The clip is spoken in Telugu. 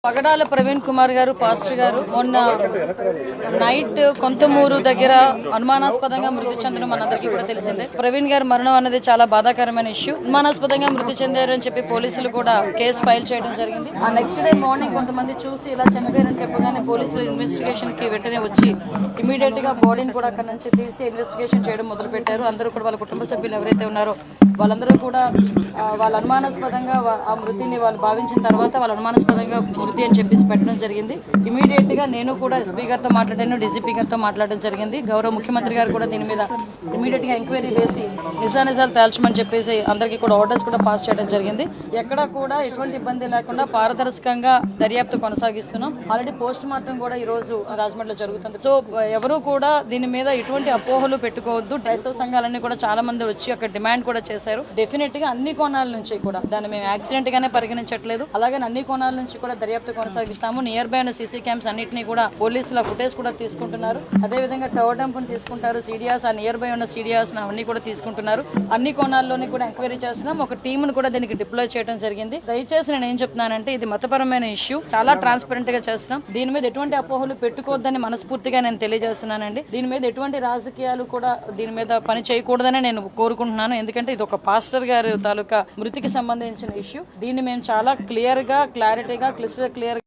పగడాల ప్రవీణ్ కుమార్ గారు పాస్టర్ గారు మొన్న నైట్ కొంతమూరు దగ్గర అనుమానాస్పదంగా మృతి చెందడం మనందరికీ కూడా తెలిసిందే. ప్రవీణ్ గారి మరణం అనేది చాలా బాధాకరమైన ఇష్యూ. అనుమానాస్పదంగా మృతి చెందారు అని చెప్పి పోలీసులు కూడా కేసు ఫైల్ చేయడం జరిగింది. ఆ నెక్స్ట్ డే మార్నింగ్ కొంతమంది చూసి ఇలా చనిపోయారని చెప్పగానే పోలీసులు ఇన్వెస్టిగేషన్ కి వెంటనే వచ్చి ఇమీడియట్ గా బాడీని కూడా అక్కడ నుంచి తీసి ఇన్వెస్టిగేషన్ చేయడం మొదలు పెట్టారు. అందరూ కూడా వాళ్ళ కుటుంబ సభ్యులు ఎవరైతే ఉన్నారో వాళ్ళందరూ కూడా వాళ్ళ అనుమానాస్పదంగా ఆ మృతిని వాళ్ళు భావించిన తర్వాత వాళ్ళ అనుమానాస్పదంగా మృతి అని చెప్పేసి పెట్టడం జరిగింది. ఇమీడియట్ గా నేను కూడా ఎస్పీ గారితో మాట్లాడాను, డీజీపీ గారితో మాట్లాడడం జరిగింది. గౌరవ ముఖ్యమంత్రి గారు కూడా దీని మీద ఇమీడియట్ గా ఎంక్వైరీ వేసి నిజానిజాలు తేల్చమని చెప్పేసి అందరికీ కూడా ఆర్డర్స్ కూడా పాస్ చేయడం జరిగింది. ఎక్కడా కూడా ఎటువంటి ఇబ్బంది లేకుండా పారదర్శకంగా దర్యాప్తు కొనసాగిస్తున్నాం. ఆల్రెడీ పోస్ట్ మార్టం కూడా ఈ రోజు రాజమండ్రిలో జరుగుతుంది. సో ఎవరు కూడా దీని మీద ఎటువంటి అపోహలు పెట్టుకోవద్దు. క్రైస్తవ సంఘాలన్నీ కూడా చాలా మంది వచ్చి అక్కడ డిమాండ్ కూడా చేశారు. డెఫినెట్ గా అన్ని కోణాల నుంచి కూడా దాన్ని మేము యాక్సిడెంట్ గానే పరిగణించట్లేదు. అలాగే అన్ని కోణాల నుంచి కూడా దర్యాప్తు కొనసాగిస్తాము. నియర్ బై ఉన్న సీసీ క్యామ్స్ అన్నింటినీ కూడా పోలీసుల ఫుటేజ్ కూడా తీసుకుంటున్నారు. అదేవిధంగా టవర్ డంప్ తీసుకుంటారు, సీడియాస్ ఆ నియర్ బై ఉన్న సీడియాస్ అవన్నీ కూడా తీసుకుంటున్నారు. అన్ని కోణాల్లోని కూడా ఎంక్వైరీ చేస్తున్నాం. ఒక టీమును కూడా దీనికి డిప్లాయ్ చేయడం జరిగింది. దయచేసి నేను ఏం చెప్తున్నానంటే ఇది మతపరమైన ఇష్యూ, చాలా ట్రాన్స్పరెంట్ గా చేస్తున్నాం. దీని మీద ఎటువంటి అపోహలు పెట్టుకోవద్దని మనస్ఫూర్తిగా నేను తెలియజేస్తున్నానండి. దీని మీద ఎటువంటి రాజకీయాలు కూడా దీని మీద పని చేయకూడదని నేను కోరుకుంటున్నాను. ఎందుకంటే ఇది ఒక పాస్టర్ గారి తాలూకా మృతికి సంబంధించిన ఇష్యూ. దీన్ని మేము చాలా క్లియర్ గా క్లారిటీగా క్లియర్